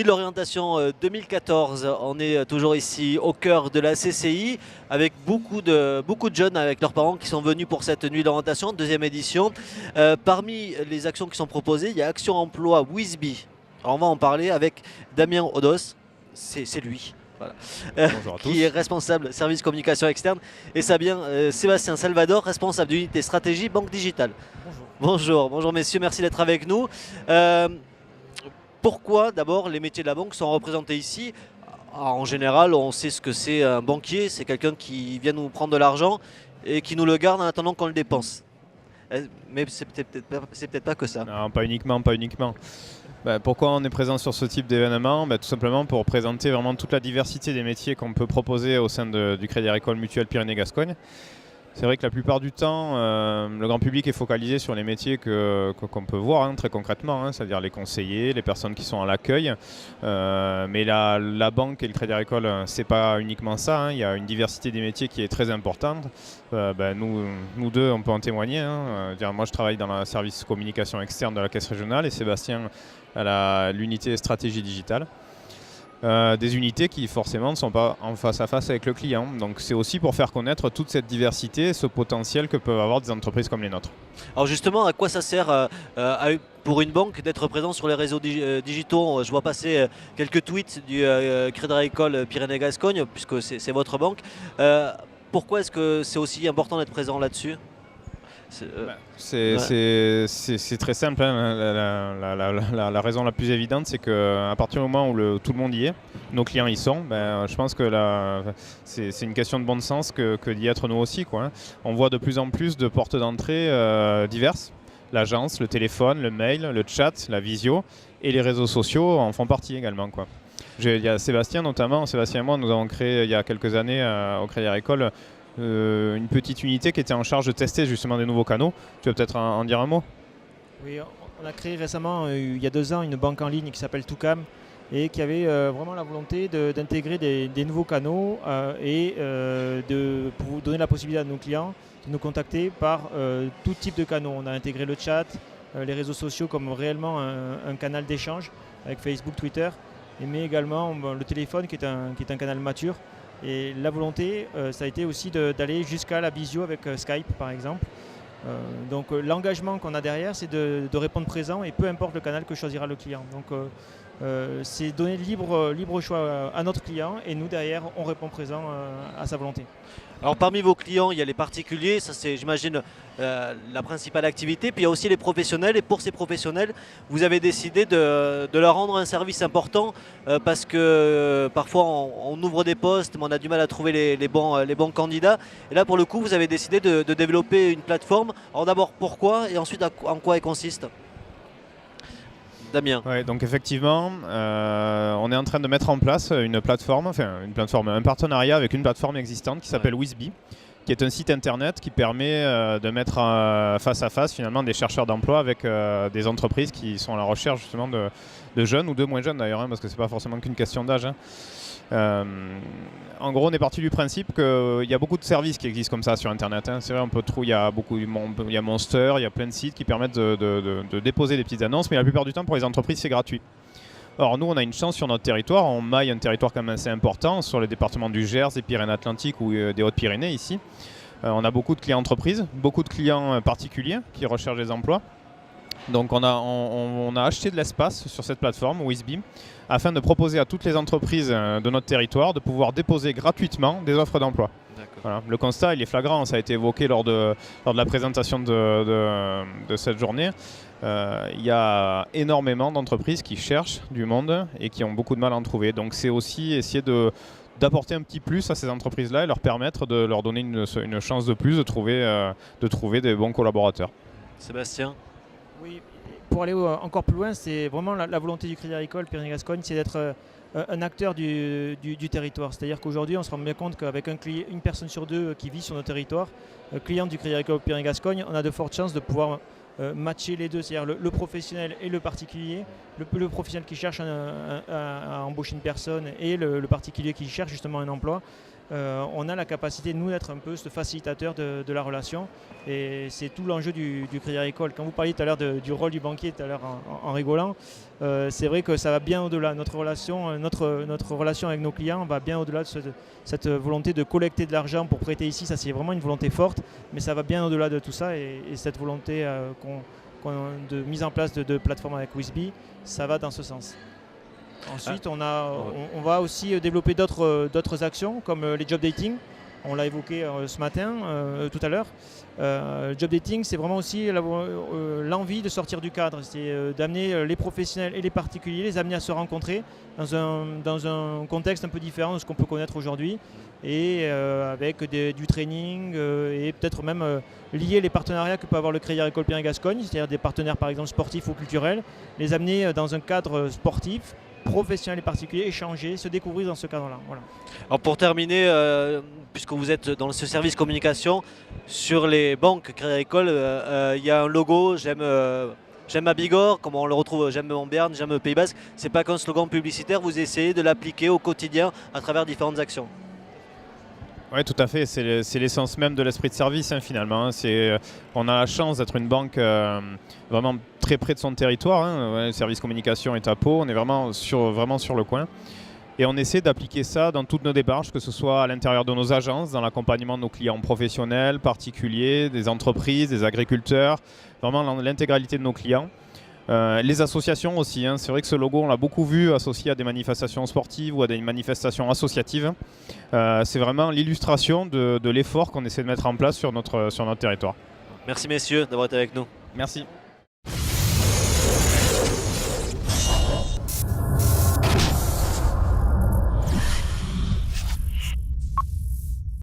de l'orientation 2014, on est toujours ici au cœur de la CCI avec beaucoup de jeunes avec leurs parents qui sont venus pour cette nuit d'orientation, deuxième édition. Parmi les actions qui sont proposées, il y a Action Emploi Wisby. Alors on va en parler avec Damien Odos, c'est lui. Voilà. Bonjour à tous. Qui est responsable service communication externe, et Sébastien Salvador, responsable d'unité stratégie banque digitale. Bonjour messieurs, merci d'être avec nous. Pourquoi d'abord les métiers de la banque sont représentés ici? En général, on sait ce que c'est un banquier, c'est quelqu'un qui vient nous prendre de l'argent et qui nous le garde en attendant qu'on le dépense. Mais c'est peut-être pas que ça. Non, pas uniquement. Pourquoi on est présent sur ce type d'événement? Tout simplement pour présenter vraiment toute la diversité des métiers qu'on peut proposer au sein du Crédit Agricole Mutuelle Pyrénées-Gascogne. C'est vrai que la plupart du temps, le grand public est focalisé sur les métiers qu'on peut voir très concrètement, c'est-à-dire les conseillers, les personnes qui sont à l'accueil. Mais la banque et le Crédit Agricole, c'est pas uniquement ça. Il y a une diversité des métiers qui est très importante. Nous deux, on peut en témoigner. Moi, je travaille dans le service communication externe de la Caisse régionale et Sébastien à l'unité stratégie digitale. Des unités qui forcément ne sont pas en face à face avec le client. Donc c'est aussi pour faire connaître toute cette diversité, ce potentiel que peuvent avoir des entreprises comme les nôtres. Alors justement, à quoi ça sert pour une banque d'être présent sur les réseaux digitaux? Je vois passer quelques tweets du Crédit Agricole Pyrénées-Gascogne, puisque c'est votre banque. Pourquoi est-ce que c'est aussi important d'être présent là-dessus? C'est très simple. La raison la plus évidente, c'est qu'à partir du moment où tout le monde y est, nos clients y sont, je pense que c'est une question de bon sens que d'y être nous aussi, quoi. On voit de plus en plus de portes d'entrée diverses. L'agence, le téléphone, le mail, le chat, la visio et les réseaux sociaux en font partie également, quoi. Il y a Sébastien notamment. Sébastien et moi, nous avons créé il y a quelques années au Crédit Agricole une petite unité qui était en charge de tester justement des nouveaux canaux. Tu veux peut-être en dire un mot? Oui, on a créé récemment, il y a 2 ans, une banque en ligne qui s'appelle Toucam et qui avait vraiment la volonté d'intégrer des nouveaux canaux pour vous donner la possibilité à nos clients de nous contacter par tout type de canaux. On a intégré le chat, les réseaux sociaux comme réellement un canal d'échange avec Facebook, Twitter, mais également le téléphone qui est un canal mature. Et la volonté, ça a été aussi d'aller jusqu'à la visio avec Skype, par exemple. Donc l'engagement qu'on a derrière, c'est de répondre présent et peu importe le canal que choisira le client. Donc c'est donner libre choix à notre client et nous, derrière, on répond présent à sa volonté. Alors parmi vos clients, il y a les particuliers, ça c'est j'imagine la principale activité, puis il y a aussi les professionnels, et pour ces professionnels, vous avez décidé de leur rendre un service important parce que parfois on ouvre des postes, mais on a du mal à trouver les bons candidats, et là pour le coup vous avez décidé de développer une plateforme. Alors d'abord pourquoi, et ensuite en quoi elle consiste? Damien. Ouais, donc effectivement, on est en train de mettre en place un partenariat avec une plateforme existante qui s'appelle Wisby, qui est un site internet qui permet de mettre face à face finalement des chercheurs d'emploi avec des entreprises qui sont à la recherche justement de jeunes ou de moins jeunes d'ailleurs, parce que c'est pas forcément qu'une question d'âge. En gros, on est parti du principe qu'il y a beaucoup de services qui existent comme ça sur Internet. C'est vrai, on peut trouver, il y a Monster, il y a plein de sites qui permettent de déposer des petites annonces, mais la plupart du temps, pour les entreprises, c'est gratuit. Or, nous, on a une chance sur notre territoire. On maille un territoire quand même assez important sur les départements du Gers, des Pyrénées-Atlantiques ou des Hautes-Pyrénées ici. On a beaucoup de clients entreprises, beaucoup de clients particuliers qui recherchent des emplois. Donc on a acheté de l'espace sur cette plateforme Wisby afin de proposer à toutes les entreprises de notre territoire de pouvoir déposer gratuitement des offres d'emploi. Voilà. Le constat il est flagrant, ça a été évoqué lors de la présentation de cette journée. Il y a énormément d'entreprises qui cherchent du monde et qui ont beaucoup de mal à en trouver. Donc c'est aussi essayer d'apporter un petit plus à ces entreprises-là et leur permettre de leur donner une chance de plus de trouver des bons collaborateurs. Sébastien? Oui, pour aller encore plus loin, c'est vraiment la volonté du Crédit Agricole Pyrénées-Gascogne, c'est d'être un acteur du territoire. C'est-à-dire qu'aujourd'hui, on se rend bien compte qu'avec une personne sur 2 qui vit sur notre territoire, client du Crédit Agricole Pyrénées-Gascogne, on a de fortes chances de pouvoir matcher les deux, c'est-à-dire le professionnel et le particulier, le professionnel qui cherche à embaucher une personne et le particulier qui cherche justement un emploi. on a la capacité, nous, d'être un peu ce facilitateur de la relation. Et c'est tout l'enjeu du Crédit Agricole. Quand vous parliez tout à l'heure du rôle du banquier, tout à l'heure en rigolant, c'est vrai que ça va bien au-delà. Notre relation avec nos clients va bien au-delà de cette volonté de collecter de l'argent pour prêter ici. Ça, c'est vraiment une volonté forte, mais ça va bien au-delà de tout ça. Et cette volonté de mise en place de plateformes avec Wizbee, ça va dans ce sens. Ensuite, on va aussi développer d'autres actions comme les job dating. On l'a évoqué ce matin, tout à l'heure. Job dating, c'est vraiment aussi l'envie de sortir du cadre. C'est d'amener les professionnels et les particuliers, les amener à se rencontrer dans un contexte un peu différent de ce qu'on peut connaître aujourd'hui. Et avec du training et peut-être même lier les partenariats que peut avoir le Crédit Agricole Pyrénées-Gascogne, c'est-à-dire des partenaires par exemple sportifs ou culturels, les amener dans un cadre sportif, professionnels et particuliers, échanger, se découvrir dans ce cadre-là. Voilà. Alors pour terminer, puisque vous êtes dans ce service communication, sur les banques Crédit Agricole, il y a un logo, j'aime à Bigorre, comme on le retrouve, j'aime en Berne, j'aime au Pays Basque. C'est pas qu'un slogan publicitaire, vous essayez de l'appliquer au quotidien à travers différentes actions. Oui, tout à fait. C'est l'essence même de l'esprit de service, finalement. On a la chance d'être une banque vraiment très près de son territoire. Le service communication est à Pau. On est vraiment sur le coin. Et on essaie d'appliquer ça dans toutes nos démarches, que ce soit à l'intérieur de nos agences, dans l'accompagnement de nos clients professionnels, particuliers, des entreprises, des agriculteurs, vraiment l'intégralité de nos clients. Les associations aussi, c'est vrai que ce logo on l'a beaucoup vu associé à des manifestations sportives ou à des manifestations associatives. C'est vraiment l'illustration de l'effort qu'on essaie de mettre en place sur notre territoire. Merci messieurs d'avoir été avec nous. Merci.